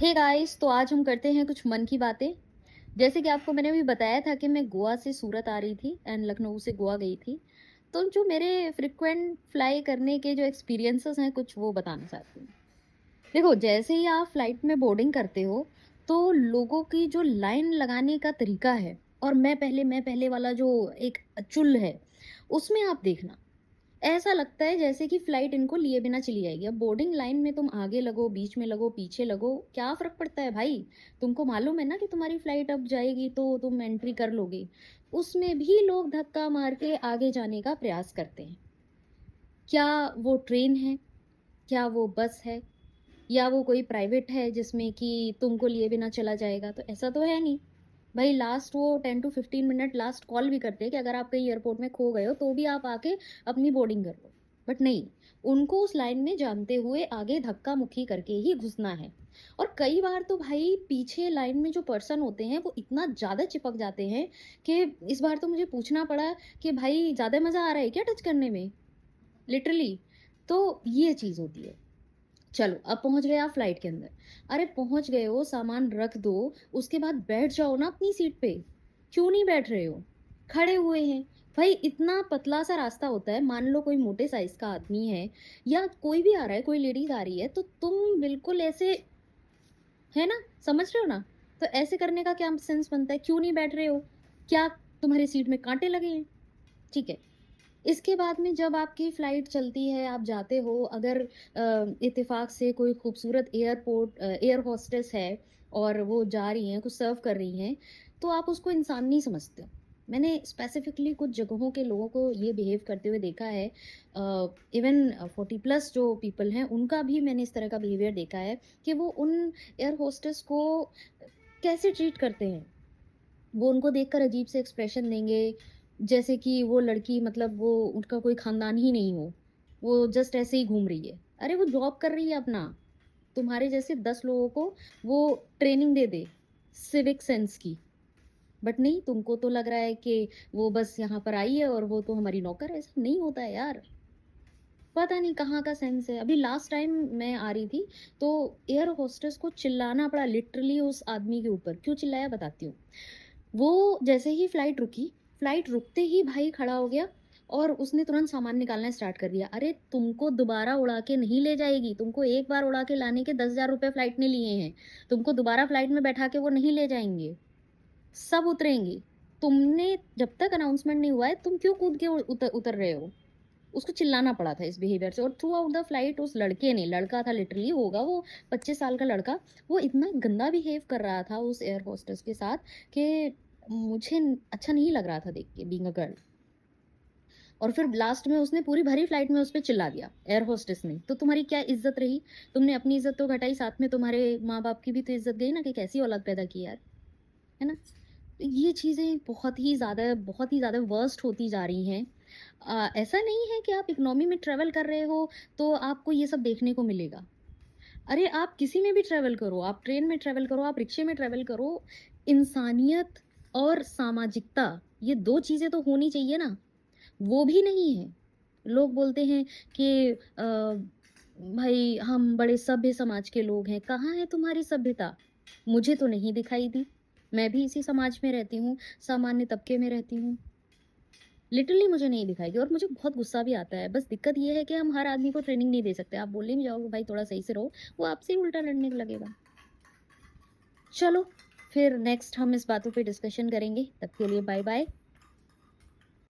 Hey guys, तो आज हम करते हैं कुछ मन की बातें। जैसे कि आपको मैंने अभी बताया था कि मैं गोवा से सूरत आ रही थी एंड लखनऊ से गोवा गई थी। तो जो मेरे फ्रीक्वेंट फ्लाई करने के जो एक्सपीरियंसेस हैं कुछ वो बताना चाहती हूँ। देखो, जैसे ही आप फ्लाइट में बोर्डिंग करते हो तो लोगों की जो लाइन लगाने का तरीका है और मैं पहले वाला जो एक चुल है, उसमें आप देखना ऐसा लगता है जैसे कि फ्लाइट इनको लिए बिना चली जाएगी। अब बोर्डिंग लाइन में तुम आगे लगो, बीच में लगो, पीछे लगो, क्या फ़र्क पड़ता है भाई? तुमको मालूम है ना कि तुम्हारी फ्लाइट अब जाएगी तो तुम एंट्री कर लोगे। उसमें भी लोग धक्का मार के आगे जाने का प्रयास करते हैं। क्या वो ट्रेन है? क्या वो बस है? या वो कोई प्राइवेट है जिसमें कि तुमको लिए बिना चला जाएगा? तो ऐसा तो है नहीं। भाई लास्ट वो 10 टू 15 मिनट लास्ट कॉल भी करते हैं कि अगर आप कहीं एयरपोर्ट में खो गए हो तो भी आप आके अपनी बोर्डिंग कर लो। बट नहीं, उनको उस लाइन में जानते हुए आगे धक्का मुक्की करके ही घुसना है। और कई बार तो भाई पीछे लाइन में जो पर्सन होते हैं वो इतना ज़्यादा चिपक जाते हैं कि इस बार तो मुझे पूछना पड़ा कि भाई ज़्यादा मज़ा आ रहा है क्या टच करने में? लिटरली। तो ये चीज़ होती है। चलो, अब पहुँच गए आप फ्लाइट के अंदर। अरे पहुँच गए हो, सामान रख दो, उसके बाद बैठ जाओ ना अपनी सीट पे। क्यों नहीं बैठ रहे हो? खड़े हुए हैं। भाई इतना पतला-सा रास्ता होता है, मान लो कोई मोटे साइज़ का आदमी है या कोई भी आ रहा है, कोई लेडीज़ आ रही है, तो तुम बिल्कुल ऐसे, है ना? समझ रहे हो ना? तो ऐसे करने का क्या सेंस बनता है? क्यों नहीं बैठ रहे हो? क्या तुम्हारी सीट में काँटे लगे हैं? ठीक है। इसके बाद में जब आपकी फ़्लाइट चलती है, आप जाते हो, अगर इत्तेफ़ाक से कोई खूबसूरत एयर होस्टेस है और वो जा रही हैं, कुछ सर्व कर रही हैं, तो आप उसको इंसान नहीं समझते हो। मैंने स्पेसिफ़िकली कुछ जगहों के लोगों को ये बिहेव करते हुए देखा है। इवन 40 प्लस जो पीपल हैं, उनका भी मैंने इस तरह का बिहेवियर देखा है कि वो उन एयर होस्टेस को कैसे ट्रीट करते हैं। वो उनको देखकर अजीब से एक्सप्रेशन देंगे, जैसे कि वो लड़की मतलब वो उनका कोई ख़ानदान ही नहीं हो। वो जस्ट ऐसे ही घूम रही है। अरे वो जॉब कर रही है अपना। तुम्हारे जैसे 10 लोगों को वो ट्रेनिंग दे दे, सिविक सेंस की। बट नहीं, तुमको तो लग रहा है कि वो बस यहाँ पर आई है और वो तो हमारी नौकर है। ऐसा नहीं होता है यार। पता नहीं कहाँ का सेंस है। अभी लास्ट टाइम मैं आ रही थी, तो एयर होस्टेस को चिल्लाना पड़ा लिटरली उस आदमी के ऊपर। क्यों चिल्लाया बताती हूँ। वो जैसे ही फ्लाइट रुकते ही भाई खड़ा हो गया और उसने तुरंत सामान निकालना स्टार्ट कर दिया। अरे तुमको दोबारा उड़ा के नहीं ले जाएगी, तुमको एक बार उड़ा के लाने के 10,000 रुपए फ्लाइट ने लिए हैं। तुमको दोबारा फ्लाइट में बैठा के वो नहीं ले जाएँगे, सब उतरेंगी। तुमने जब तक अनाउंसमेंट नहीं हुआ है, तुम क्यों कूद के उतर उतर रहे हो? उसको चिल्लाना पड़ा था इस बिहेवियर से और थ्रू आउट द फ्लाइट उस लड़के ने, लड़का था लिटरली, होगा वो 25 साल का लड़का, वो इतना गंदा बिहेव कर रहा था उस एयर होस्टेस के साथ कि मुझे अच्छा नहीं लग रहा था देख के, बीइंग अ गर्ल। और फिर लास्ट में उसने पूरी भरी फ्लाइट में उस पे चिल्ला दिया एयर होस्टेस ने। तो तुम्हारी क्या इज्जत रही? तुमने अपनी इज्जत तो घटाई, साथ में तुम्हारे माँ बाप की भी तो इज्जत गई ना कि कैसी औलाद पैदा की यार, है ना? तो ये चीज़ें बहुत ही ज़्यादा वर्स्ट होती जा रही हैं। ऐसा नहीं है कि आप इकोनॉमी में ट्रैवल कर रहे हो तो आपको ये सब देखने को मिलेगा। अरे आप किसी में भी ट्रैवल करो, आप ट्रेन में ट्रैवल करो, आप रिक्शे में ट्रैवल करो, इंसानियत और सामाजिकता, ये 2 चीज़ें तो होनी चाहिए ना, वो भी नहीं है। लोग बोलते हैं कि भाई हम बड़े सभ्य समाज के लोग हैं, कहाँ है तुम्हारी सभ्यता? मुझे तो नहीं दिखाई दी। मैं भी इसी समाज में रहती हूँ, सामान्य तबके में रहती हूँ। लिटरली मुझे नहीं दिखाई दी और मुझे बहुत गुस्सा भी आता है। बस दिक्कत ये है कि हम हर आदमी को ट्रेनिंग नहीं दे सकते। आप बोलने भी जाओगे भाई थोड़ा सही से रहो, वो आपसे ही उल्टा लड़ने लगेगा। चलो, फिर नेक्स्ट हम इस बातों पे डिस्कशन करेंगे। तब के लिए बाय बाय।